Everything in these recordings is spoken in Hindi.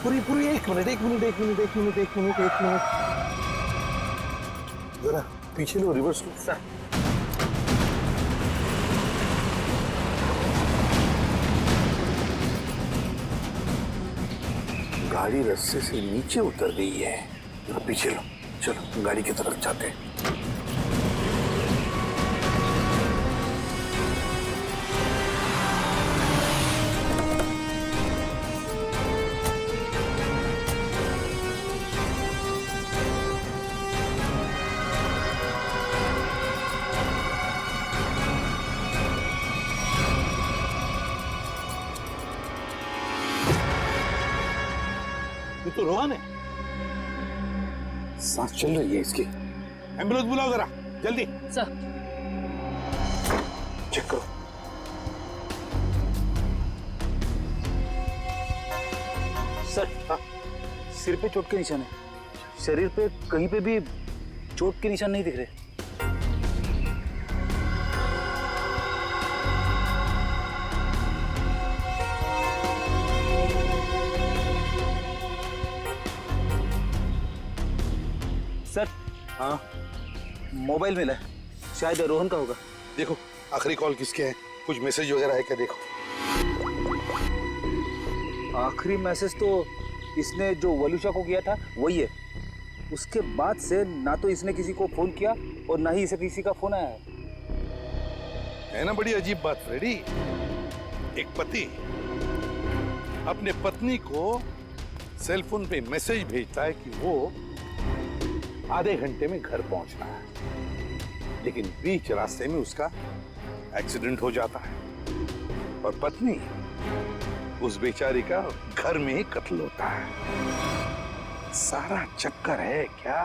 पूरी पूरी एक मिनट। जरा पीछे लो, रिवर्स लो सर। गाड़ी रास्ते से नीचे उतर गई है। जरा पीछे लो, चलो गाड़ी की तरफ जाते हैं। ये तो रोहन है, सांस चल रही है इसकी। एम्बुलेंस बुलाओ जरा जल्दी। सर। चेक करो। सर, सिर पे चोट के निशान है, शरीर पे कहीं पे भी चोट के निशान नहीं दिख रहे। सर, हाँ मोबाइल मिला है, शायद रोहन का होगा। देखो आखिरी कॉल किसके है, कुछ मैसेज वगैरह है क्या देखो। आखिरी मैसेज तो इसने जो वलूशा को किया था वही है। उसके बाद से ना तो इसने किसी को फोन किया और ना ही इसे किसी का फोन आया है ना। बड़ी अजीब बात फ्रेडी, एक पति अपने पत्नी को सेल फोन पे मैसेज भेजता है कि वो आधे घंटे में घर पहुंचना है, लेकिन बीच रास्ते में उसका एक्सीडेंट हो जाता है और पत्नी उस बेचारी का घर में ही कत्ल होता है। सारा चक्कर है क्या?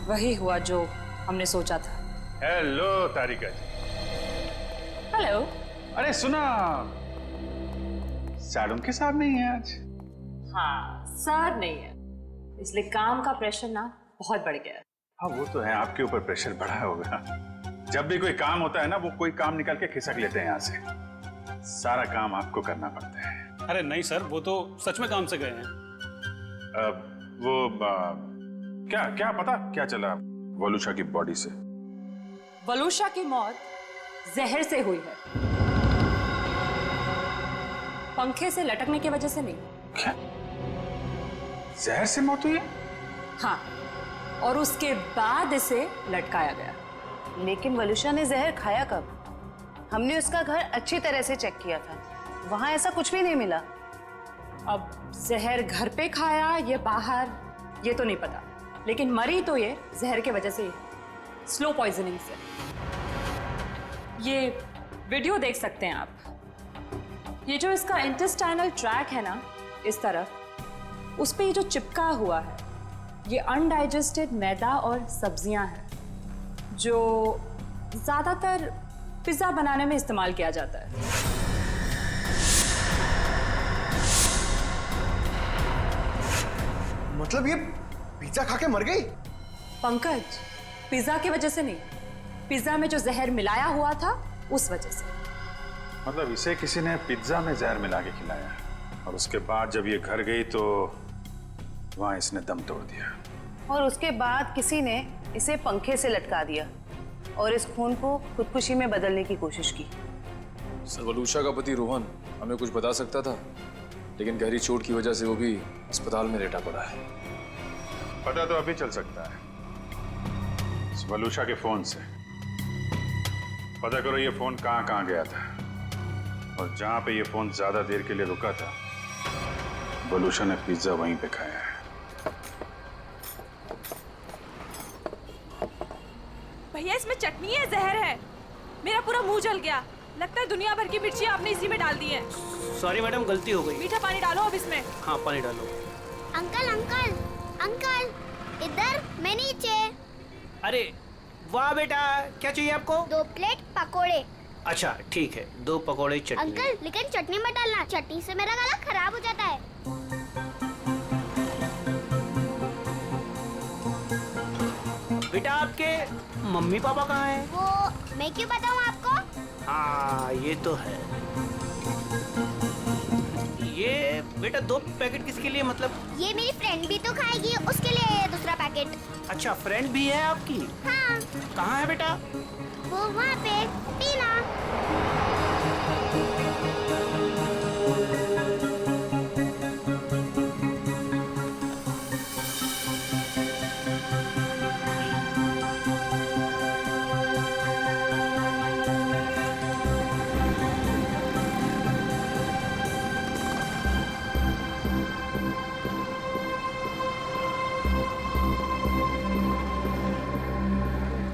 वही हुआ जो हमने सोचा था। हेलो तारिका जी। हेलो। अरे सुना, साड़ू के साथ नहीं है आज। हाँ, सर नहीं है, इसलिए काम का प्रेशर ना बहुत बढ़ गया है। हाँ वो तो है, आपके ऊपर प्रेशर बढ़ा होगा। जब भी कोई काम होता है ना, वो कोई काम निकाल के खिसक लेते हैं यहाँ से। सारा काम आपको करना पड़ता है। अरे नहीं सर, वो तो सच में काम से गए हैं। क्या पता क्या चला वलूशा की बॉडी से? वलूशा की मौत जहर से हुई है, पंखे से लटकने की वजह से नहीं। क्या? जहर से मौत हुई है? हाँ, और उसके बाद इसे लटकाया गया। लेकिन वलूशा ने जहर खाया कब? हमने उसका घर अच्छी तरह से चेक किया था, वहां ऐसा कुछ भी नहीं मिला। अब जहर घर पे खाया या बाहर ये तो नहीं पता, लेकिन मरी तो ये जहर के वजह से ही, स्लो पॉइजनिंग से। ये वीडियो देख सकते हैं आप। ये जो इसका इंटेस्टाइनल ट्रैक है ना, इस तरफ, उस पे ये जो चिपका हुआ है, ये अनडाइजेस्टेड मैदा और सब्जियां हैं जो ज्यादातर पिज्जा बनाने में इस्तेमाल किया जाता है। मतलब ये पिज्जा खा के मर गई? पंकज, पिज्जा की वजह से नहीं, पिज्जा में जो जहर मिलाया हुआ था उस वजह से। मतलब इसे किसी ने पिज्जा में जहर मिला के खिलाया और उसके बाद जब ये घर गई तो वहां इसने दम तोड़ दिया, और उसके बाद किसी ने इसे पंखे से लटका दिया और इस खून को खुदकुशी में बदलने की कोशिश की। सर, वलूशा का पति रोहन हमें कुछ बता सकता था, लेकिन गहरी चोट की वजह से वो भी अस्पताल में लेटा पड़ा है। पता तो अभी चल सकता है इस वलूशा के फोन से। पता करो ये फोन कहाँ गया था। और जहां पे ये फोन ज्यादा देर के लिए रुका था, बलूशा ने पिज्जा वहीं पे खाया है। भैया इसमें चटनी है, जहर है। मेरा पूरा मुंह जल गया। लगता है दुनिया भर की मिर्ची आपने इसी में डाल दी है। सॉरी मैडम, गलती हो गई। मीठा पानी डालो अब इसमें। हाँ, पानी डालो। अंकल अंकल अंकल, इधर, मैं नीचे। अरे वाह बेटा, क्या चाहिए आपको? 2 प्लेट पकोड़े। अच्छा ठीक है, 2 पकौड़े चटनी। अंकल लेकिन चटनी मत डालना, चटनी से मेरा गला खराब हो जाता है। बेटा आपके मम्मी पापा कहाँ हैं? वो मैं क्यों बताऊँ आपको? हाँ ये तो है। ये बेटा 2 पैकेट किसके लिए, मतलब? ये मेरी फ्रेंड भी तो खाएगी, उसके लिए है दूसरा पैकेट। अच्छा, फ्रेंड भी है आपकी? हाँ। कहाँ है बेटा? वो वहाँ पे, टीना।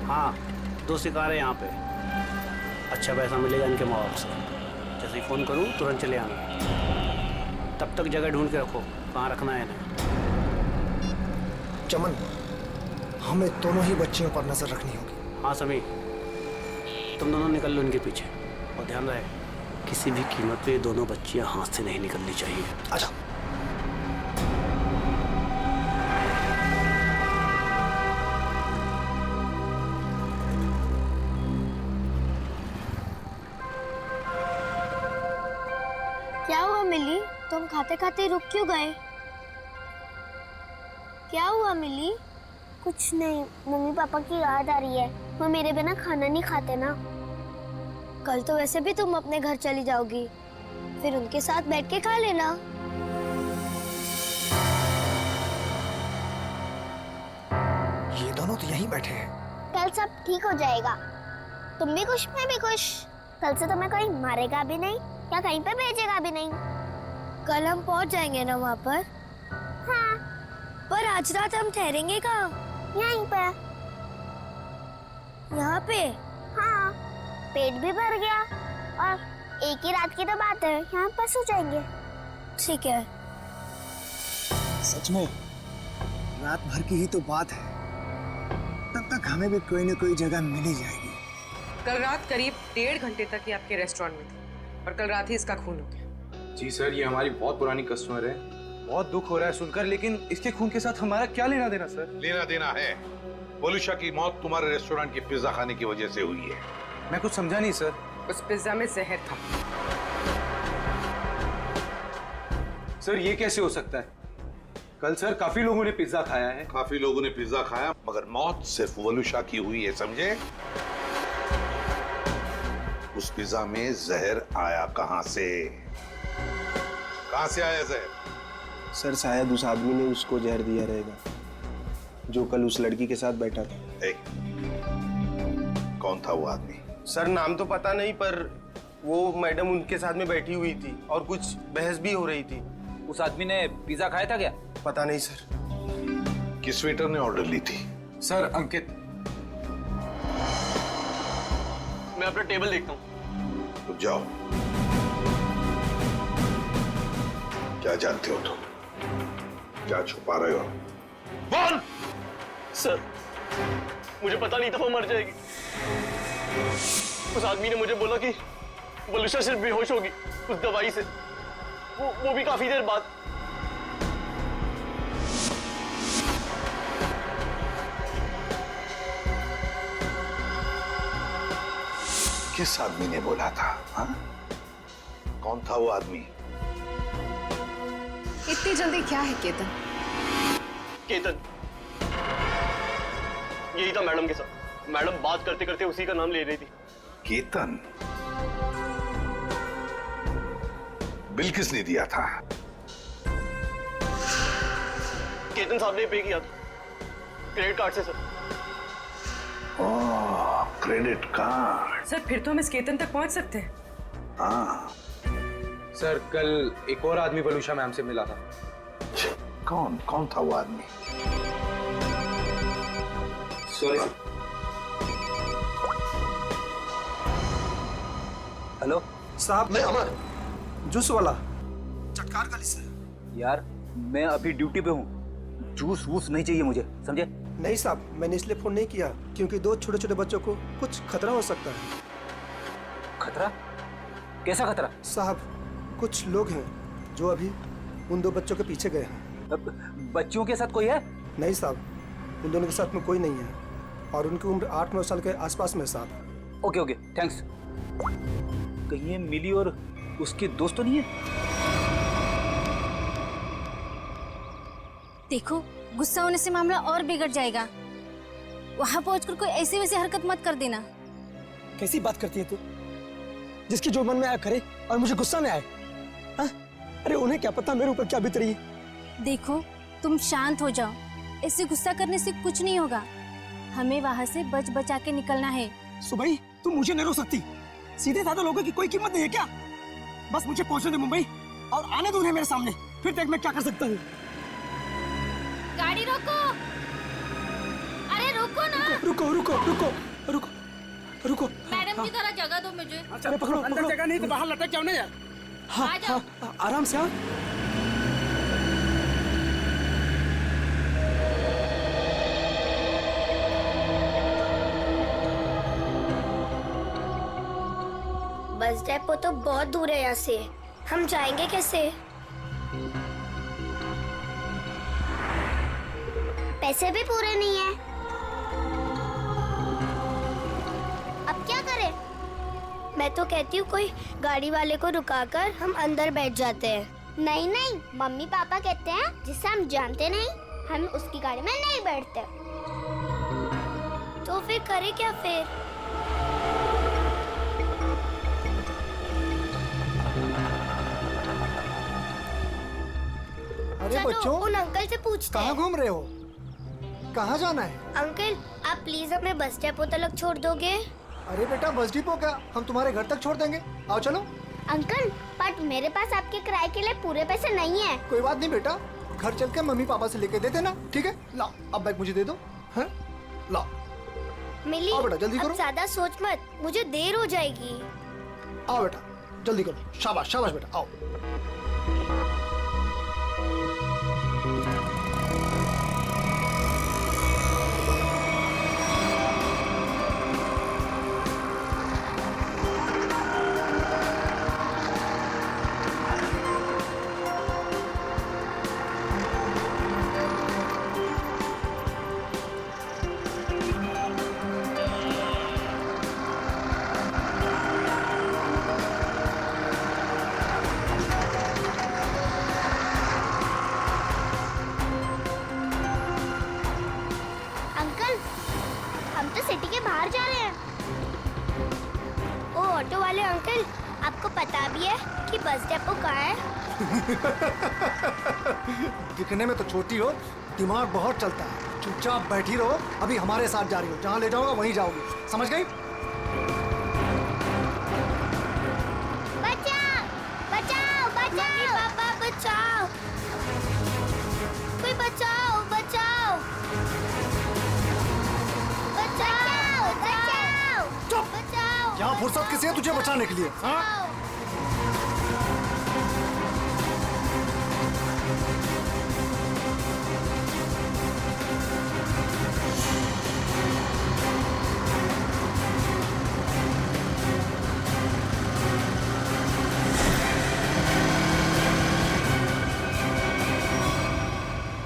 हाँ, 2 शिकार है यहाँ पे। अच्छा पैसा मिलेगा इनके माँ बाप से। जैसे ही फ़ोन करूँ तुरंत चले आना। तब तक जगह ढूंढ के रखो, कहाँ रखना है इन्हें। चमन, हमें दोनों ही बच्चियों पर नजर रखनी होगी। हाँ समी, तुम दोनों निकल लो इनके पीछे, और ध्यान रहे किसी भी कीमत पे ये दोनों बच्चियाँ हाथ से नहीं निकलनी चाहिए। अच्छा। क्या हुआ मिली, तुम खाते खाते रुक क्यों गए? क्या हुआ मिली? कुछ नहीं, मम्मी पापा की याद आ रही है। वो मेरे बिना खाना नहीं खाते ना। कल तो वैसे भी तुम अपने घर चली जाओगी, फिर उनके साथ बैठ के खा लेना। ये दोनों तो यहीं बैठे हैं। कल सब ठीक हो जाएगा। तुम भी खुश, मैं भी खुश। कल से तुम्हें कोई मारेगा भी नहीं या कहीं पे भेजेगा भी नहीं। कल हम पहुंच जाएंगे ना वहाँ पर? हाँ। पर आज रात हम ठहरेंगे कहाँ? यहीं पे। यहाँ पे? हाँ। पेट भी भर गया और एक ही रात की तो बात है, यहाँ पर सो जाएंगे। ठीक है। सच में रात भर की ही तो बात है, तब तक हमें भी कोई न कोई जगह मिल ही जाएगी। कल रात करीब 1.5 घंटे तक ये आपके रेस्टोरेंट में थी और कल रात ही इसका खून हो गया। जी सर, ये हमारी बहुत पुरानी कस्टमर है। बहुत दुख हो रहा है सुनकर, लेकिन इसके खून के साथ हमारा क्या लेना देना सर? लेना देना है। बलूशा की मौत तुम्हारे रेस्टोरेंट की पिज्जा खाने की वजह से हुई है। मैं कुछ समझा नहीं सर। उस पिज्जा में जहर था। सर ये कैसे हो सकता है? कल सर काफी लोगों ने पिज्जा खाया है। काफी लोगों ने पिज्जा खाया, मगर मौत सिर्फ बलूशा की हुई है, समझे? उस पिज्जा में जहर आया कहां से? कहां से आया जहर? सर शायद उस आदमी ने उसको जहर दिया रहेगा जो कल उस लड़की के साथ बैठा था। कौन था वो आदमी? सर नाम तो पता नहीं, पर वो मैडम उनके साथ में बैठी हुई थी और कुछ बहस भी हो रही थी। उस आदमी ने पिज्जा खाया था क्या? पता नहीं सर। किस वेटर ने ऑर्डर ली थी? सर अंकित। मैं अपना टेबल देखता हूँ। तो जाओ। क्या जानते हो तुम? क्या छुपा रहे हो? बोल! सर मुझे पता नहीं था वो मर जाएगी। उस आदमी ने मुझे बोला कि बलूशा सिर्फ बेहोश होगी उस दवाई से, वो भी काफी देर बाद। किस आदमी ने बोला था? हाँ? कौन था वो आदमी? इतनी जल्दी क्या है केतन? केतन यही था मैडम के साथ। मैडम बात करते करते उसी का नाम ले रही थी। केतन? बिल किसने दिया था? केतन साहब ने पे किया था क्रेडिट कार्ड से सर। ओह, क्रेडिट कार्ड। सर फिर तो हम इस केतन तक पहुंच सकते हैं। हाँ, सर कल एक और आदमी वलूशा मैम से मिला था। कौन कौन था वो आदमी? सॉरी। हेलो साहब, मैं अमर, जूस वाला, चटकार गली से। यार मैं अभी ड्यूटी पे हूँ, जूस वूस नहीं चाहिए मुझे, समझे? नहीं साहब, मैंने इसलिए फोन नहीं किया क्योंकि 2 छोटे छोटे बच्चों को कुछ खतरा हो सकता है। खतरा? कैसा खतरा? साहब, कुछ लोग हैं जो अभी उन 2 बच्चों के पीछे गए हैं। बच्चों के साथ कोई है? नहीं साहब, उन दोनों के साथ में कोई नहीं है और उनकी उम्र 8-9 साल के आसपास में। साहब ओके ओके थैंक्स। कहीं ये मिली और उसके दोस्त तो नहीं है? देखो, गुस्सा होने से मामला और बिगड़ जाएगा। वहां पहुंचकर कोई ऐसी वैसी हरकत मत कर देना। कैसी बात करती है तू? जिसकी जो मन में आया करे और मुझे गुस्सा में आए? हाँ? अरे उन्हें क्या पता मेरे ऊपर क्या बीत रही है। देखो, तुम शांत हो जाओ। ऐसे गुस्सा करने से कुछ नहीं होगा। हमें वहां से बच बचा के निकलना है। सुबह तुम मुझे नहीं रोक सकती। सीधे साधे लोगों की कोई कीमत नहीं है क्या? बस मुझे पहुंचने दे मुंबई और आने दो उन्हें मेरे सामने, फिर देख मैं क्या कर सकता हूँ। गाड़ी रोको। अरे रुको ना। रुको रुको रुको रुको रुको। मैडम की तरह जगह दो मुझे। अरे पकड़ो पकड़ो। जगह नहीं तो बाहर लटक जाओ ना यार। हाँ हाँ आराम से। हाँ बस डेपो तो बहुत दूर है यहाँ से, हम जाएंगे कैसे? पैसे भी पूरे नहीं है। अब क्या करें? मैं तो कहती हूँ कोई गाड़ी वाले को रुकाकर हम अंदर बैठ जाते हैं। नहीं नहीं, मम्मी पापा कहते हैं जिसे हम जानते नहीं हम उसकी गाड़ी में नहीं बैठते। तो फिर करें क्या फिर? अरे बच्चों, उन अंकल से पूछते हैं। कहाँ घूम रहे हो? कहाँ जाना है? अंकल, आप प्लीज हमें बस डेपो तक छोड़ दोगे? अरे बेटा, बस डिपो क्या, हम तुम्हारे घर तक छोड़ देंगे। आओ चलो। अंकल, बट मेरे पास आपके किराए के लिए पूरे पैसे नहीं है। कोई बात नहीं बेटा, घर चल के मम्मी पापा से लेके दे देना, ठीक है? लाओ अब बैग मुझे दे दो। हैं? लाओ। मिली, आओ बेटा जल्दी अब करो। ज्यादा सोच मत, मुझे देर हो जाएगी। आओ बेटा जल्दी करो। शाबाश शाबाश बेटा, आओ। अंकल, हम तो सिटी के बाहर जा रहे हैं। ओ ऑटो वाले अंकल, आपको पता भी है कि बस डेपो कहाँ है? दिखने में तो छोटी हो, दिमाग बहुत चलता है। चुपचाप बैठी रहो, अभी हमारे साथ जा रही हो, जहाँ ले जाऊंगा वहीं जाओगी, समझ गई? बचाओ बचाओ बचाओ, पापा बचाओ, कोई बचाओ बचाओ बचाओ बचाओ। चुप! बचाओ। यहाँ फुर्सत किसी है तुझे बचाने के लिए? हाँ?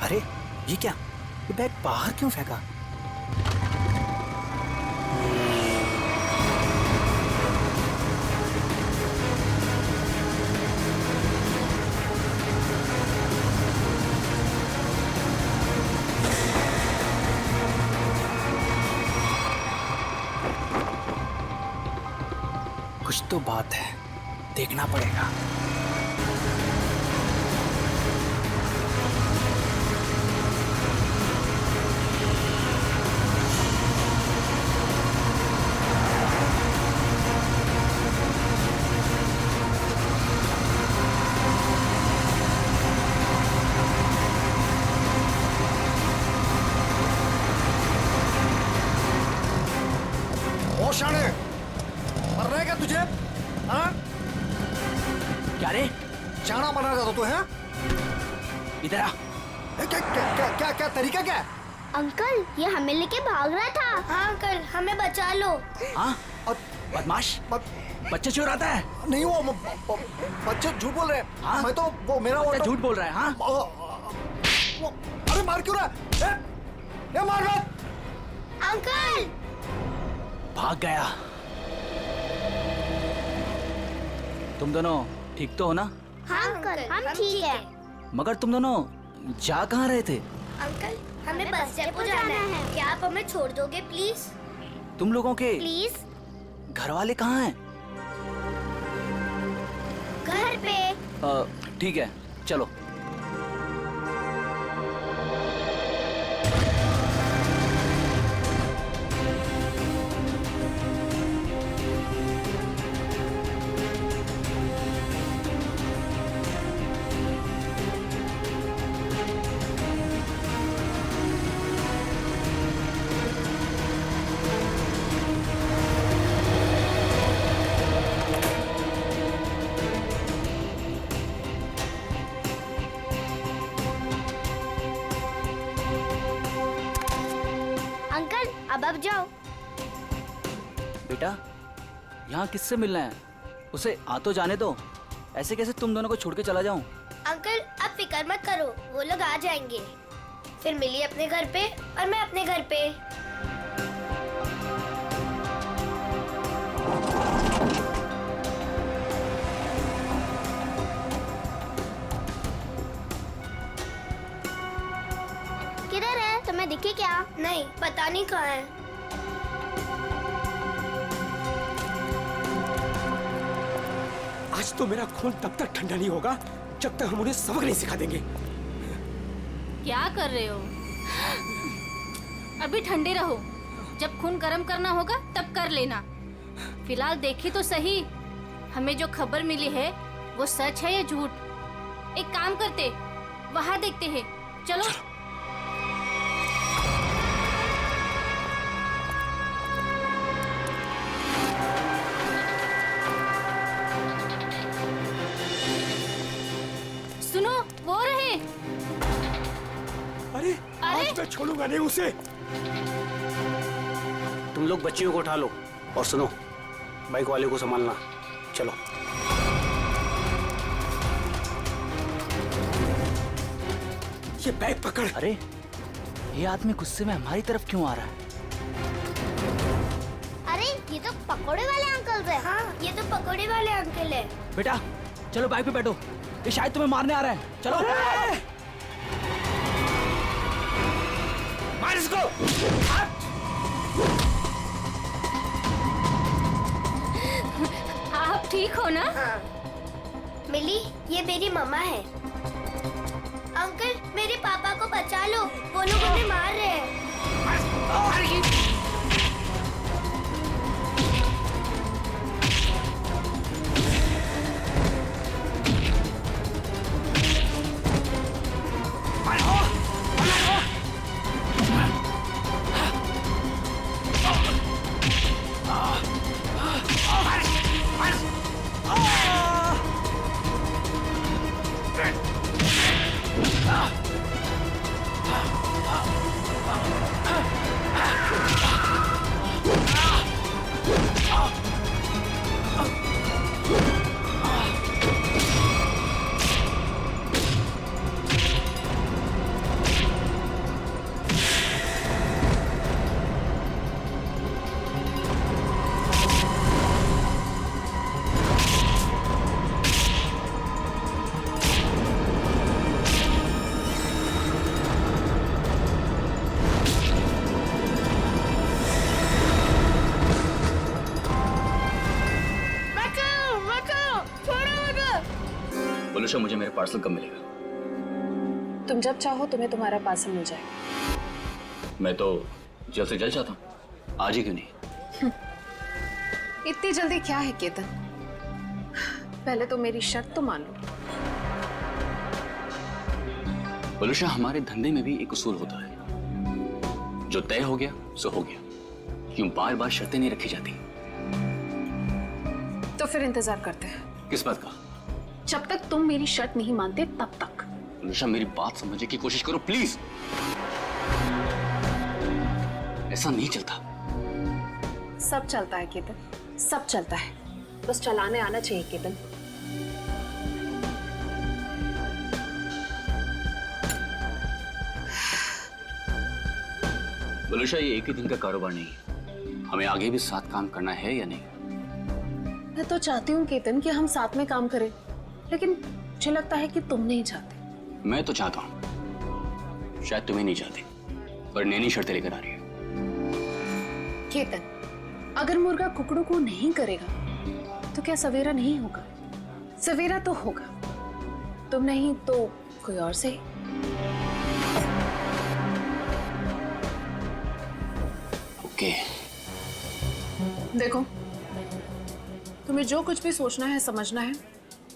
अरे ये क्या, ये बैग बाहर क्यों फेंका? कुछ तो बात है, देखना पड़ेगा। बहुत शाणे मर रहा है क्या तुझे? हाँ? क्या रे? शाना बना रहा था तू है? इधर आ। क्या क्या क्या क्या क्या तरीका क्या है? अंकल ये हमें लेके भाग रहा था। हाँ अंकल हमें बचा लो। हाँ? बदमाश बच्चे चुराता है? नहीं वो बच्चे झूठ बोल रहे हैं। हाँ? मैं तो वो मेरा बच्चा झूठ बोल रहा है। हाँ? अरे मार क्यों रहा है? ये मार मत। अंकल भाग गया। तुम दोनों ठीक तो हो ना? हाँ अंकल हम ठीक है। मगर तुम दोनों जा कहाँ रहे थे? अंकल हमें बस डेपो जाना है। क्या आप हमें छोड़ दोगे प्लीज? तुम लोगों के प्लीज। घर वाले कहाँ हैं? घर पे। ठीक है चलो। अब जाओ। बेटा यहाँ किससे मिलना है? उसे आ तो जाने दो। ऐसे कैसे तुम दोनों को छोड़ के चला जाऊं? अंकल आप फिक्र मत करो, वो लोग आ जाएंगे। फिर मिली अपने घर पे और मैं अपने घर पे। किधर है? तुम्हें दिखी क्या? नहीं पता नहीं कहाँ है। आज तो मेरा खून तब तक ठंडा नहीं होगा जब तक हम उन्हें सबक नहीं सिखा देंगे। क्या कर रहे हो? अभी ठंडे रहो, जब खून गर्म करना होगा तब कर लेना। फिलहाल देखी तो सही, हमें जो खबर मिली है वो सच है या झूठ? एक काम करते, वहाँ देखते हैं। चलो। सुनो, वो रहे। अरे आज मैं छोड़ूंगा नहीं उसे। तुम लोग बच्चियों को उठा लो और सुनो, बाइक वाले को संभालना। चलो। ये बैग पकड़। अरे ये आदमी गुस्से में हमारी तरफ क्यों आ रहा है? अरे ये तो पकोड़े वाले अंकल है। हाँ ये तो पकोड़े वाले अंकल है। बेटा चलो बाइक पे बैठो, ये शायद तुम्हें मारने आ रहा है। चलो मार इसको। आप ठीक हो ना? हाँ। मिली, ये मेरी मम्मा है। अंकल मेरे पापा को बचा लो, वो लोग उन्हें मार रहे हैं। वलुषा, मुझे मेरा पार्सल कब मिलेगा? तुम जब चाहो तुम्हें तुम्हारा पार्सल मिल जाएगा। मैं तो जल्द से जल्द चाहता हूँ, आज ही क्यों नहीं? इतनी जल्दी क्या है केतन? पहले तो मेरी शर्त तो मान लो। वलुषा, हमारे धंधे में भी एक उसूल होता है, जो तय हो गया सो हो गया। क्यों बार बार शर्तें नहीं रखी जाती? तो फिर इंतजार करते हैं। किस बात का? जब तक तुम मेरी शर्त नहीं मानते तब तक। अनुषा, मेरी बात समझने की कोशिश करो प्लीज। ऐसा नहीं चलता। सब चलता है केतन, सब चलता है, बस चलाने आना चाहिए केतन। वलुषा, ये एक ही दिन का कारोबार नहीं है, हमें आगे भी साथ काम करना है या नहीं? मैं तो चाहती हूँ केतन कि हम साथ में काम करें, लेकिन मुझे लगता है कि तुम नहीं चाहते। मैं तो चाहता हूँ, शायद तुम्हें नहीं चाहते, पर नैनी शर्तें लेकर आ रही है। केतन, अगर मुर्गा कुकड़ों को नहीं करेगा तो क्या सवेरा नहीं होगा? सवेरा तो होगा, तुम नहीं तो कोई और सही। ओके। देखो, तुम्हें जो कुछ भी सोचना है, समझना है,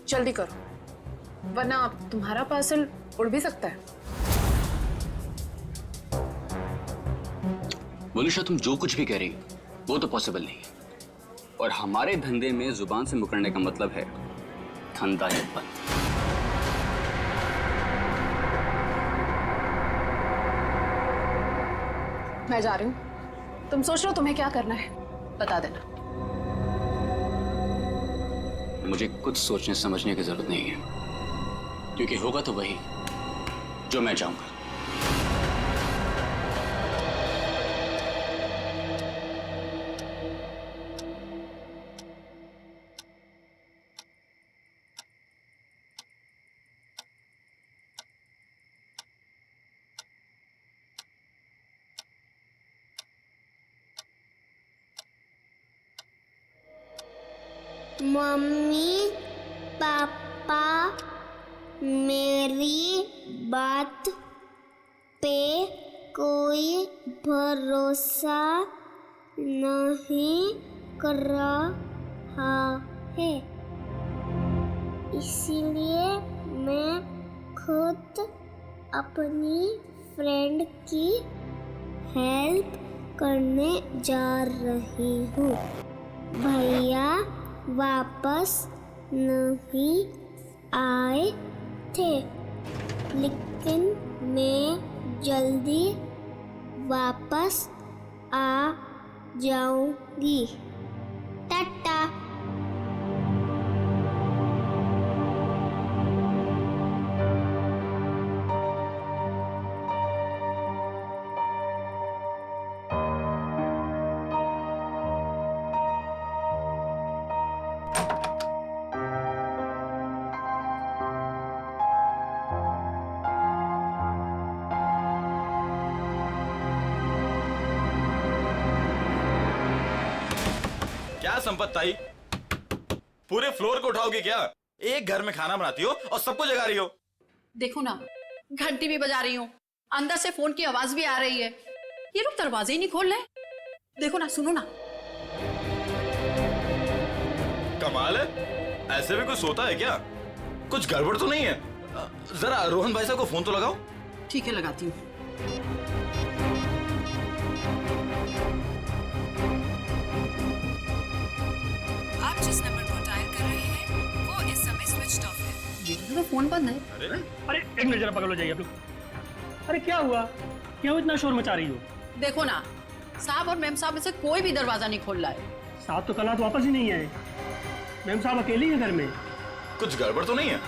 जल्दी करो, वरना तुम्हारा पार्सल उड़ भी सकता है। वलुषा, तुम जो कुछ भी कह रही हो वो तो पॉसिबल नहीं है, और हमारे धंधे में जुबान से मुकरने का मतलब है धंधा है बंद। मैं जा रही हूँ, तुम सोच लो तुम्हें क्या करना है, बता देना। मुझे कुछ सोचने समझने की जरूरत नहीं है, क्योंकि होगा तो वही जो मैं चाहूंगा। मम्मी पापा मेरी बात पे कोई भरोसा नहीं कर रहा है, इसीलिए मैं खुद अपनी फ्रेंड की हेल्प करने जा रही हूँ। भैया वापस नहीं आए थे, लेकिन मैं जल्दी वापस आ जाऊंगी। टाटा। क्या संपत ताई, पूरे फ्लोर को उठाओगे क्या? एक घर में खाना बनाती हो और सबको जगा रही हो। देखो ना, घंटी भी बजा रही हूँ, अंदर से फोन की आवाज भी आ रही है, ये लोग दरवाजे ही नहीं खोल रहे। देखो ना, सुनो ना। कमाल है, ऐसे भी कोई सोता है क्या? कुछ गड़बड़ तो नहीं है? जरा रोहन भाई साहब को फोन तो लगाओ। ठीक है, लगाती हूँ। आप जिस नंबर को डायल कर रहे हैं वो इस समय स्विच्ड ऑफ है। तो फोन बंद है। अरे एक मिनट, जरा पकड़ लो, जाइए आप लोग। अरे क्या हुआ, क्यों इतना शोर मचा रही हो? देखो ना, साहब और मैम साहब में से कोई भी दरवाजा नहीं खोल रहा है। साहब तो कल रात वापस ही नहीं आए, मैम साहब अकेले ही है घर में। कुछ गड़बड़ तो नहीं है?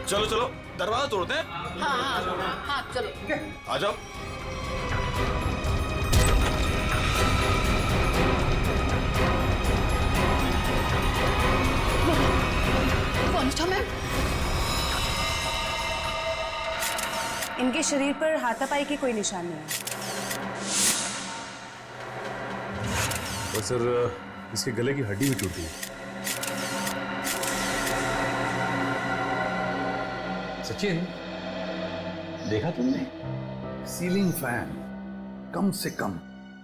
चलो चलो दरवाजा तोड़ते हैं। हाँ हाँ हाँ, चलो आ जाओ। कौन था मैम? इनके शरीर पर हाथापाई के कोई निशान नहीं है। और सर, इसके गले की हड्डी भी टूटी है। सचिन, देखा तुमने? सीलिंग फैन कम से कम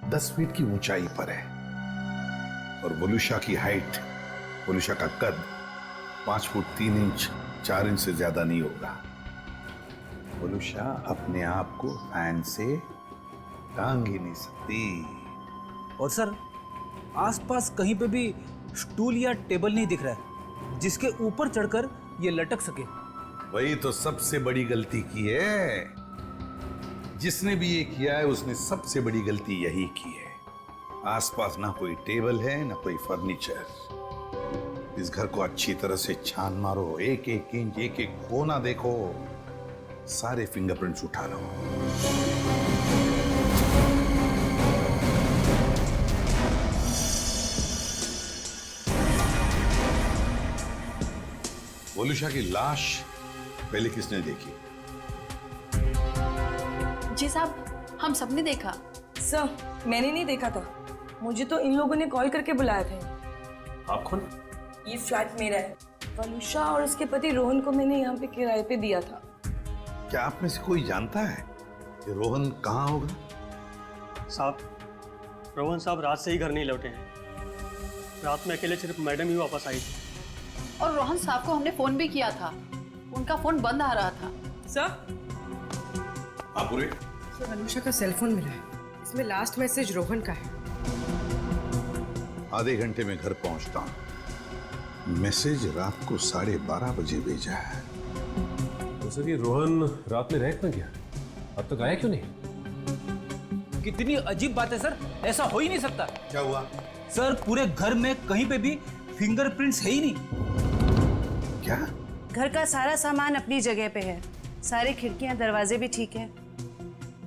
10 फीट की ऊंचाई पर है, और वलुषा की हाइट, वलुषा का कद 5 फुट 3 इंच 4 इंच से ज्यादा नहीं होगा। वलुषा अपने आप को फैन से टांग ही नहीं सकती। और सर आसपास कहीं पे भी स्टूल या टेबल नहीं दिख रहा है जिसके ऊपर चढ़कर ये लटक सके। वही तो सबसे बड़ी गलती की है। जिसने भी ये किया है उसने सबसे बड़ी गलती यही की है। आसपास ना कोई टेबल है ना कोई फर्नीचर। इस घर को अच्छी तरह से छान मारो, एक एक इंच एक एक कोना देखो, सारे फिंगरप्रिंट्स उठा लो। वलूशा की लाश पहले किसने देखी? जी साहब, हम सबने देखा। सर, मैंने नहीं देखा था, मुझे तो इन लोगों ने कॉल करके बुलाया था। आप कौन? ये फ्लैट मेरा है। वलूशा और उसके पति रोहन को मैंने यहाँ पे किराए पे दिया था। क्या आप में से कोई जानता है कि रोहन कहाँ होगा? साहब, रोहन साहब रात से ही घर नहीं लौटे हैं। रात में अकेले सिर्फ मैडम ही वापस आई थी। और रोहन साहब को हमने फोन भी किया था, उनका फोन बंद आ रहा था। सर, पूरे वलूशा का सेलफोन मिला है, इसमें लास्ट मैसेज रोहन का है। आधे घंटे में घर पहुंचता हूं। मैसेज रात को 12:30 बजे भेजा है। तो सर ये रोहन रात में रह क्यों गया? अब तक आया क्यों नहीं? कितनी अजीब बात है सर, ऐसा हो ही नहीं सकता। क्या हुआ? सर पूरे घर में कहीं पे भी फिंगरप्रिंट्स है ही नहीं। क्या? घर का सारा सामान अपनी जगह पे है, सारे खिड़कियां दरवाजे भी ठीक है,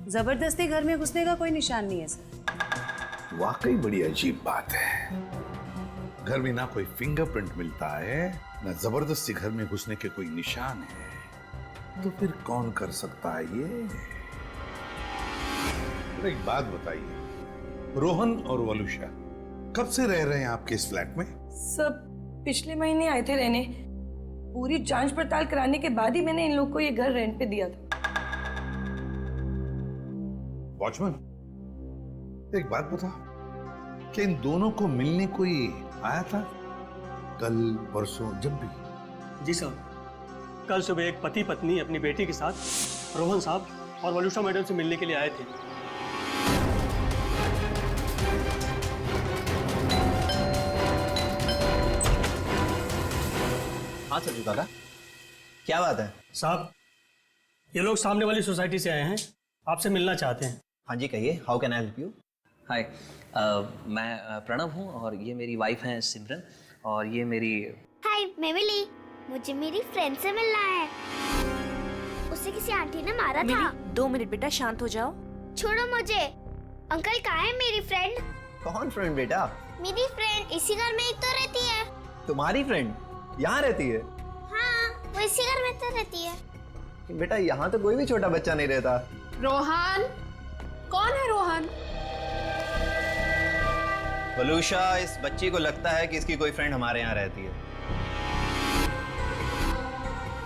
जबरदस्ती घर में घुसने का कोई निशान नहीं है सर। वाकई बड़ी अजीब बात है। घर में ना कोई फिंगरप्रिंट मिलता है ना जबरदस्ती घर में घुसने के कोई निशान है, तो फिर कौन कर सकता है ये? एक बात बताइए, रोहन और वलूशा कब से रह रहे हैं आपके इस फ्लैट में? सब पिछले महीने आए थे रहने। पूरी जांच पड़ताल कराने के बाद ही मैंने इन लोग को ये घर रेंट पे दिया था। वॉचमैन, एक बात बता, क्या इन दोनों को मिलने कोई आया था कल परसों जब भी? जी साहब, कल सुबह एक पति पत्नी अपनी बेटी के साथ रोहन साहब और वलूशा मैडम से मिलने के लिए आए थे। हाँ सर दादा, क्या बात है? साहब, ये लोग सामने वाली सोसाइटी से आए हैं, आपसे मिलना चाहते हैं। हाँ जी कहिए, how can I help you? Hi, मैं प्रणव हूँ और ये मेरी वाइफ हैं सिमरन, और ये मेरी। हाय, मैं मिली। मुझे मेरी फ्रेंड से मिलना है। उसे किसी आंटी ने मारा था। 2 मिनट बेटा, शांत हो जाओ। छोड़ो मुझे। अंकल कहाँ है मेरी फ्रेंड? कौन फ्रेंड बेटा? मेरी फ्रेंड इसी घर में ही तो रहती है। तुम्हारी फ्रेंड यहाँ रहती है? हाँ, वो इसी घर में तो रहती है। बेटा यहाँ तो कोई भी छोटा बच्चा नहीं रहता। रोहन, कौन है रोहन? वलूशा, इस बच्ची को लगता है कि इसकी कोई फ्रेंड हमारे यहाँ रहती है,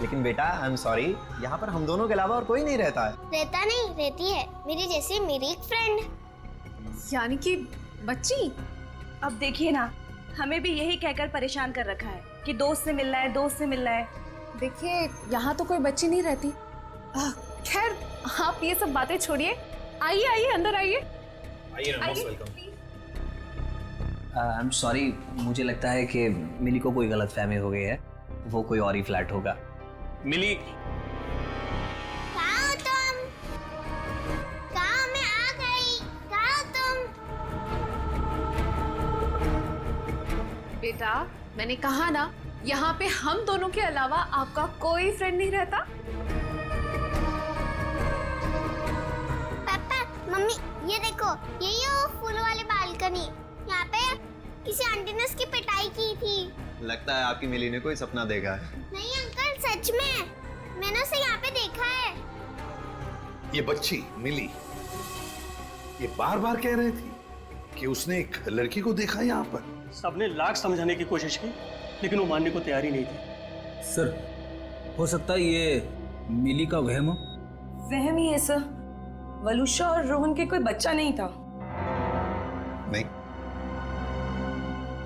लेकिन बेटा आई एम सॉरी, यहाँ पर हम दोनों के अलावा और कोई नहीं रहता है। रहता नहीं, रहती है मेरी जैसी मेरी एक फ्रेंड। यानी कि बच्ची? अब देखिए ना, हमें भी यही कहकर परेशान कर रखा है कि दोस्त से मिलना है, दोस्त से मिलना है। देखिए, यहाँ तो कोई बच्ची नहीं रहती। खैर, आप ये सब बातें छोड़िए, आइए आइए अंदर आइए। आइए, most welcome. I am sorry, मुझे लगता है कि मिली को कोई गलतफहमी हो गई है, वो कोई और ही फ्लैट होगा। मिली, कहाँ हो तुम? कहाँ? मैं आ गई। कहाँ हो तुम? बेटा, मैंने कहा ना, यहाँ पे हम दोनों के अलावा आपका कोई फ्रेंड नहीं रहता। पापा, मम्मी, ये देखो, यही है वो फूल वाली बालकनी। यहाँ पे किसी आंटी ने उसकी पिटाई की थी। लगता है आपकी मिली ने कोई सपना देखा है। नहीं अंकल, सच में मैंने उसे यहाँ पे देखा है। ये बच्ची मिली, ये बार बार कह रही थी कि उसने एक लड़की को देखा यहाँ पर। सबने लाख समझाने की कोशिश की, लेकिन वो मानने को तैयार ही नहीं थी। सर, हो सकता है ये मिली का वहम हो। वहम ही है सर। वलूशा और रोहन के कोई बच्चा नहीं था। नहीं,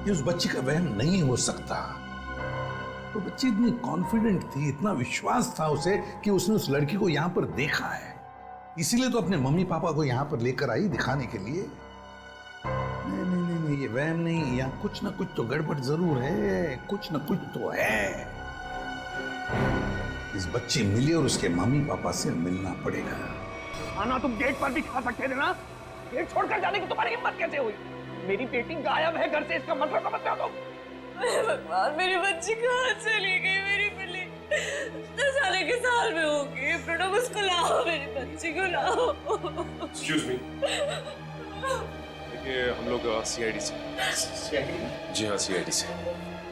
ये उस बच्ची का वहम नहीं हो सकता। वो बच्ची इतनी कॉन्फिडेंट थी, इतना विश्वास था उसे कि उसने उस लड़की को यहाँ पर देखा है। इसीलिए तो अपने मम्मी पापा को यहाँ पर लेकर आई दिखाने के लिए। नहीं, ये वहम नहीं, यहाँ कुछ ना कुछ तो गड़बड़ जरूर है, कुछ ना कुछ तो है। इस बच्चे मिली और उसके मम्मी पापा से मिलना पड़ेगा। खाना तुम गेट पर भी खा सकते थे ना, गेट छोड़कर जाने की तुम्हारी हिम्मत कैसे हुई? मेरी बेटी गायब है घर से, इसका मतलब समझते हो तुम? भगवान, मेरी बच्ची कहाँ चली गई? मेरी बिल्ली 10 साल के साल में होगी। प्रणव, उसको लाओ, मेरी बच्ची को लाओ। एक्सक्यूज मी, देखिए हम लोग सीआईडी से। जी हाँ, सीआईडी से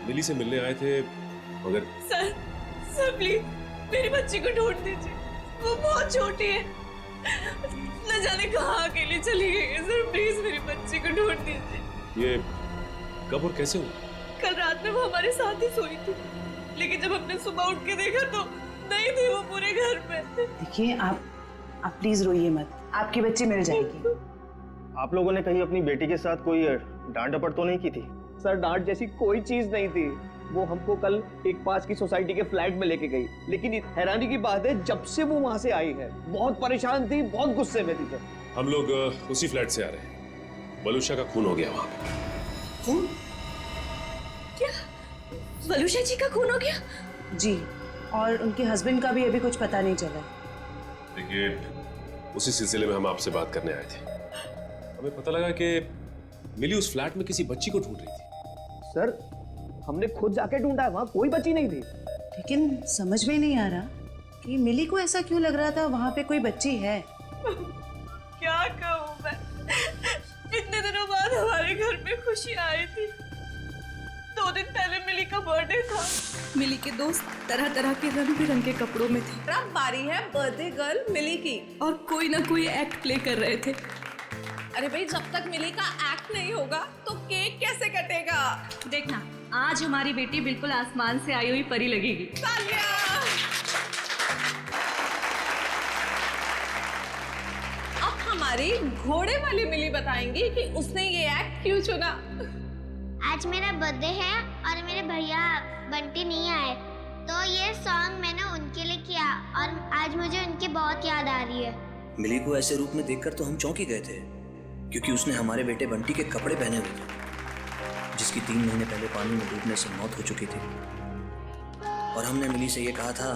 मिली से मिलने आए थे, मगर सर प्लीज मेरी बच्ची को ढूंढ दीजिए, वो बहुत छोटी है, न जाने कहाँ अकेली चली गई है। सर प्लीज मेरी बच्ची को ढूंढ दीजिए। ये कब और कैसे हुआ? कल रात में वो हमारे साथ ही सोई थी, लेकिन जब हमने सुबह उठ के देखा तो नहीं थी वो पूरे घर में। देखिए आप प्लीज रोइए मत, आपकी बच्ची मिल जाएगी। आप लोगों ने कहीं अपनी बेटी के साथ कोई डांट डपट तो नहीं की थी? सर डांट जैसी कोई चीज नहीं थी। वो हमको कल एक पास की सोसाइटी के फ्लैट में लेके गई, लेकिन हैरानी की बात है जब से वो वहां से आई है बहुत परेशान थी, बहुत गुस्से में थी। सर हम लोग उसी फ्लैट से आ रहे हैं। वलूषा का खून हो गया वहां पे। खून? क्या वलूषा जी का खून हो गया? जी, और उनके हस्बैंड का भी अभी कुछ पता नहीं चला। देखिए उसी सिलसिले में हम आपसे बात करने आए थे। हमें पता लगा कि मिली उस फ्लैट में किसी बच्ची को ढूंढ रही थी। सर हमने खुद जाके ढूंढा है, वहां कोई बच्ची नहीं थी। लेकिन समझ में नहीं आ रहा कि मिली को ऐसा क्यों लग रहा था वहां पे कोई बच्ची है। क्या कहूँ मैं, इतने दिनों बाद हमारे घर में खुशी आई थी। 2 दिन पहले मिली का बर्थडे था। मिली के दोस्त तरह तरह के रंग बिरंगे कपड़ों में थे। अब बारी है बर्थडे गर्ल मिली की, और कोई ना कोई एक्ट प्ले कर रहे थे। अरे भाई, जब तक मिली का एक्ट नहीं होगा तो केक कैसे कटेगा? देखना, आज हमारी बेटी बिल्कुल आसमान से आई हुई परी लगेगी। अब हमारी घोड़े वाली मिली बताएंगी कि उसने ये एक्ट क्यों चुना। आज मेरा बर्थडे है और मेरे भैया बंटी नहीं आए, तो ये सॉन्ग मैंने उनके लिए किया और आज मुझे उनकी बहुत याद आ रही है। मिली को ऐसे रूप में देखकर तो हम चौंक ही गए थे, क्योंकि उसने हमारे बेटे बंटी के कपड़े पहने हुए थे, जिसकी 3 महीने पहले पानी में डूबने से मौत हो चुकी थी। और हमने मिली से ये कहा था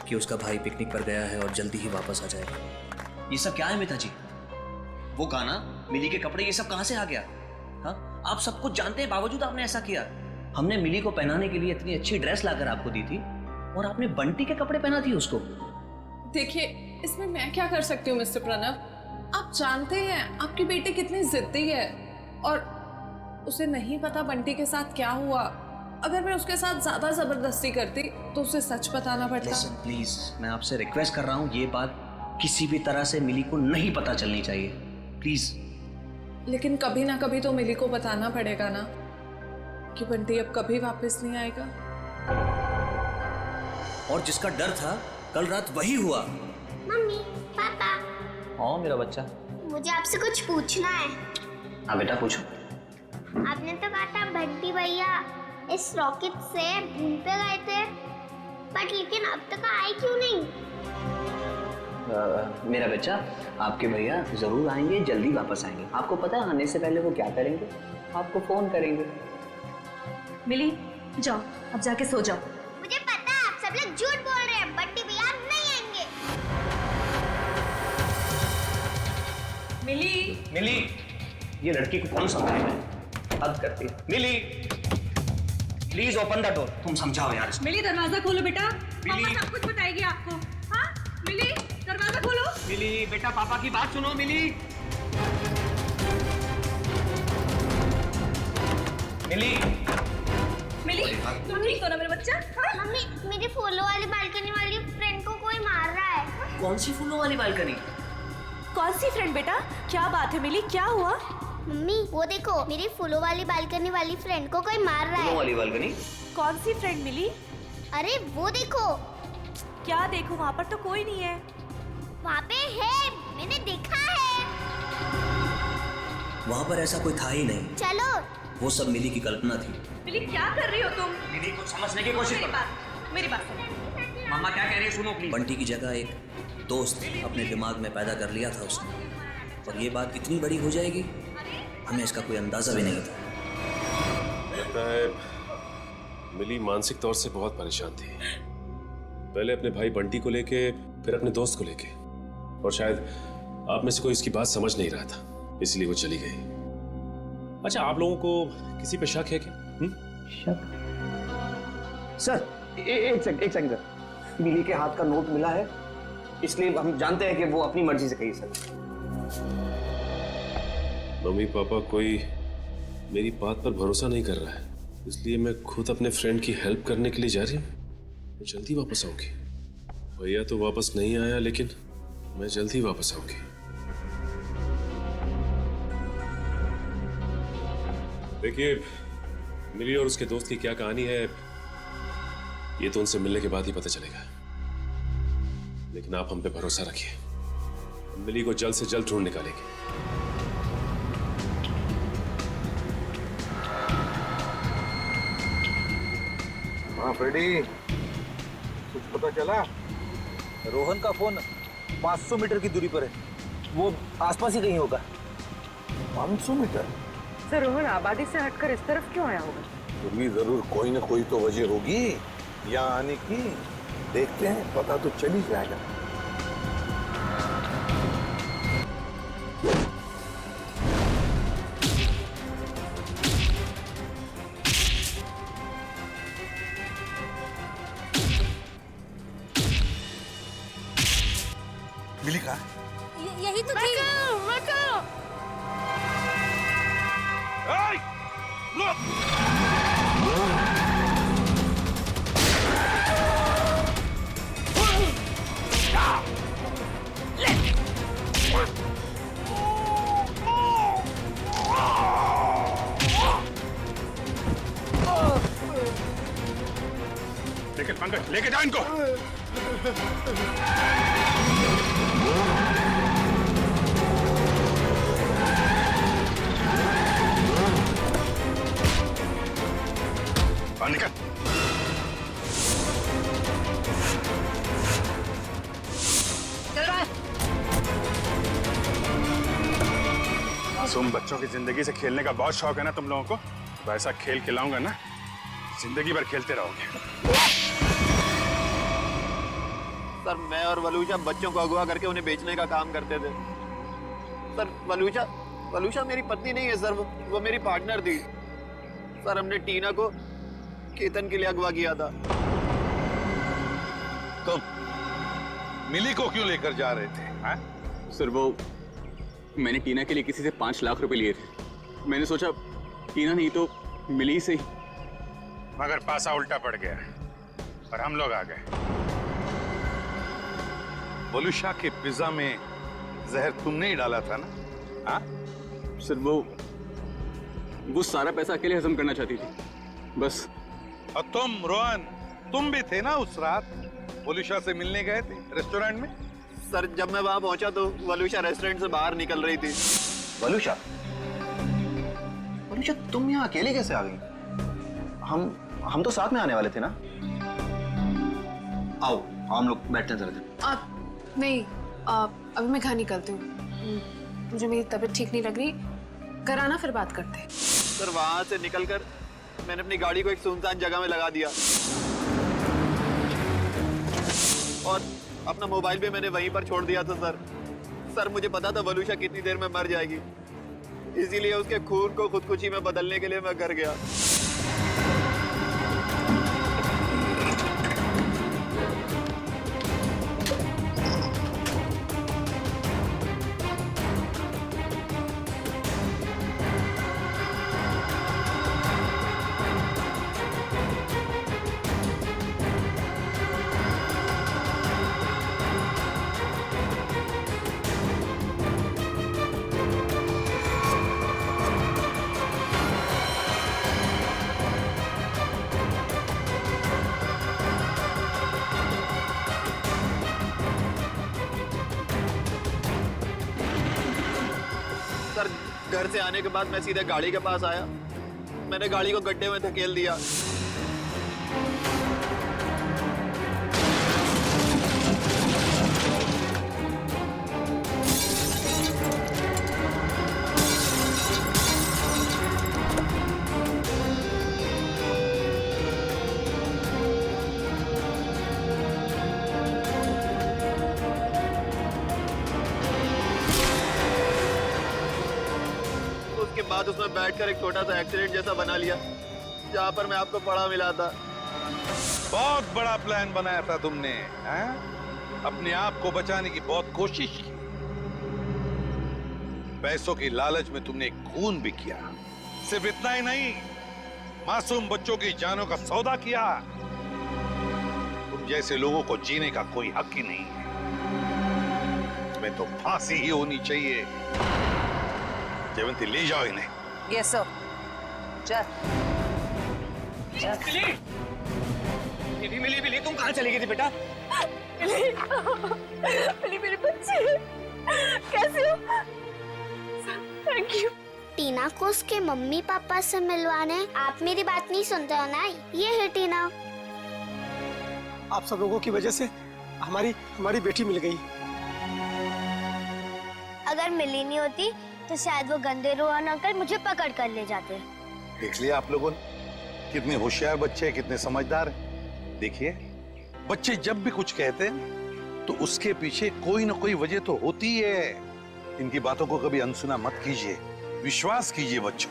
कि उसका भाई पिकनिक पर गया है और जल्दी ही वापस आ जाएगा। ये सब क्या है मिता जी? वो गाना, मिली के कपड़े, ये सब कहाँ से आ गया? हाँ, आप सब कुछ जानते हैं, बावजूद आपने ऐसा किया। हमने मिली को पहनाने के लिए इतनी अच्छी ड्रेस लाकर आपको दी थी और आपने बंटी के कपड़े पहना दिए उसको। देखिए, इसमें मैं क्या कर सकती हूँ मिस्टर प्रणव? आप जानते हैं आपकी बेटी कितनी जिद्दी है, और उसे नहीं पता बंटी के साथ क्या हुआ। अगर मैं उसके साथ ज्यादा जबरदस्ती करती तो उसे सच बताना पड़ता। Listen, प्लीज, मैं आपसे रिक्वेस्ट कर रहा हूँ, ये बात किसी भी तरह से मिली को नहीं पता चलनी चाहिए, प्लीज। लेकिन कभी ना कभी तो मिली को बताना पड़ेगा ना कि बंटी अब कभी वापस नहीं आएगा। और जिसका डर था कल रात वही हुआ। मम्मी, पापा, हाँ मेरा बच्चा, मुझे आपसे कुछ पूछना है। हाँ बेटा पूछो। आपने तो कहा था बंटी भैया इस रॉकेट से मून पे गए थे, बट लेकिन अब तक आए क्यों नहीं? मेरा बच्चा, आपके भैया जरूर आएंगे, जल्दी वापस आएंगे। आपको पता है आने से पहले वो क्या करेंगे? आपको फोन करेंगे। मिली, जाओ अब जाके सो जाओ। मुझे पता है आप सब लोग झूठ बोल रहे हैं, बंटी भैया नहीं आएंगे। मिली, ये लड़की को कौन समझाएगा? हद करती है। मिली, प्लीज ओपन द डोर। तुम समझाओ यार इसको। मिली, दरवाजा खोलो बेटा, पापा सब कुछ बताएगी आपको। हाँ मिली, दरवाजा खोलो। मिली बेटा, पापा की बात सुनो। मिली, मिली, मिली, तुम ठीक हो ना मेरा बच्चा? हाँ? मम्मी, मेरी फूलों वाली बालकनी वाली फ्रेंड को कोई मार रहा है। कौन सी फूलों वाली बालकनी? कौन सी फ्रेंड बेटा? क्या बात है मिली, क्या हुआ? मम्मी वो देखो, मेरी फूलों वाली बालकनी वाली फ्रेंड को कोई मार रहा है। फूलों वाली बालकनी? कौन सी फ्रेंड मिली? अरे वो देखो। क्या देखो? वहाँ पर तो कोई नहीं है। वहाँ पे है, मैंने देखा है। वहाँ पर ऐसा कोई था ही नहीं। चलो। वो सब मिली की कल्पना थी। मिली, क्या कर रही हो तुम? मिली को समझने की कोशिश करो। मेरी बात सुनो। मम्मा क्या कह रही है सुनो प्लीज। बंटी की जगह एक दोस्त अपने दिमाग में पैदा कर लिया था उसने, और ये बात इतनी बड़ी हो जाएगी हमें इसका कोई अंदाजा भी नहीं था। लगता है मिली मानसिक तौर से बहुत परेशान थी। पहले अपने भाई बंटी को लेके, फिर अपने दोस्त को लेके, और शायद आप में से कोई इसकी बात समझ नहीं रहा था, इसलिए वो चली गई। अच्छा, आप लोगों को किसी पे शक है क्या? शक? सर एक सेकंड सर, मिली के हाथ का नोट मिला है, इसलिए हम जानते हैं कि वो अपनी मर्जी से गई सर। मम्मी पापा कोई मेरी बात पर भरोसा नहीं कर रहा है, इसलिए मैं खुद अपने फ्रेंड की हेल्प करने के लिए जा रही हूँ। मैं जल्दी वापस आऊंगी। भैया तो वापस नहीं आया, लेकिन मैं जल्दी वापस आऊंगी। देखिए, मिली और उसके दोस्त की क्या कहानी है, ये तो उनसे मिलने के बाद ही पता चलेगा। लेकिन आप हम पे भरोसा रखिए, हम मिली को जल्द से जल्द ढूंढ निकालेंगे। हाँ फ्रेडी, कुछ पता चला? रोहन का फोन 500 मीटर की दूरी पर है, वो आसपास ही कहीं होगा। 500 मीटर? सर, रोहन आबादी से हटकर इस तरफ क्यों आया होगा? फिर भी जरूर कोई ना कोई तो वजह होगी यहाँ आने की। देखते हैं, पता तो चल ही जाएगा। मिली कहाँ? यही तो थी। लेकिन पंकज, लेके जाओ इनको। निकल। मासूम बच्चों की जिंदगी से खेलने का बहुत शौक है ना तुम लोगों को? तो ऐसा खेल खिलाऊंगा ना, जिंदगी भर खेलते रहोगे। सर, मैं और वलूशा बच्चों को अगवा करके उन्हें बेचने का काम करते थे। सर, वलूशा मेरी पत्नी नहीं है सर, वो मेरी पार्टनर थी। सर, हमने टीना को केतन के लिए अगवा किया था। तुम मिली को क्यों लेकर जा रहे थे? हाँ? सर, वो मैंने टीना के लिए किसी से 5 लाख रुपए लिए थे। मैंने सोचा टीना नहीं तो मिली से ही। मगर पासा उल्टा पड़ गया और हम लोग आ गए। वलूशा के पिज्जा में जहर तुमने ही डाला था ना? हाँ? सर, वो सारा पैसा अकेले हजम करना चाहती थी, बस। और तुम रोहन, तुम भी थे ना उस रात? वलूशा से मिलने गए थे रेस्टोरेंट में? सर, जब मैं वहां पहुंचा तो वलूशा रेस्टोरेंट से बाहर निकल रही थी। वलूशा, तुम यहाँ अकेले कैसे आ गई? हम तो साथ में आने वाले थे ना? आओ, हम लोग बैठते हैं जरा। नहीं, अभी मैं घर निकलती हूँ। मुझे मेरी तबीयत ठीक नहीं लग रही, घर आना फिर बात करते हैं। सर, वहां से निकलकर मैंने अपनी गाड़ी को एक सुनसान जगह में लगा दिया और अपना मोबाइल भी मैंने वहीं पर छोड़ दिया था। सर, मुझे पता था वलूशा कितनी देर में मर जाएगी, इसीलिए उसके खून को खुदकुशी में बदलने के लिए मैं घर गया। सर, घर से आने के बाद मैं सीधे गाड़ी के पास आया। मैंने गाड़ी को गड्ढे में धकेल दिया। में बैठकर एक छोटा सा एक्सीडेंट जैसा बना लिया, जहाँ पर मैं आपको पड़ा मिला था। बहुत बड़ा प्लान बनाया था तुमने, हैं? अपने आप को बचाने की बहुत कोशिश की। पैसों की लालच में तुमने खून भी किया। सिर्फ इतना ही नहीं, मासूम बच्चों की जानों का सौदा किया। तुम जैसे लोगों को जीने का कोई हक ही नहीं है। तुम्हें तो फांसी ही होनी चाहिए। जयवंती, ले जाओ इन्हें। Yes sir. चल। मिली तुम कहाँ चली गई थी बेटा? मिली मेरे बच्चे, कैसे हो? Thank you. टीना को उसके मम्मी पापा से मिलवाने। आप मेरी बात नहीं सुनते हो ना? ये है टीना। आप सब लोगों की वजह से हमारी बेटी मिल गई। अगर मिली नहीं होती तो शायद वो गंदे रोहन अंकल मुझे पकड़ कर ले जाते। देख लिया आप लोगों ने, कितने होशियार बच्चे हैं, कितने समझदार हैं। देखिए, बच्चे जब भी कुछ कहते हैं तो उसके पीछे कोई ना कोई वजह तो होती है। इनकी बातों को कभी अनसुना मत कीजिए, विश्वास कीजिए बच्चों।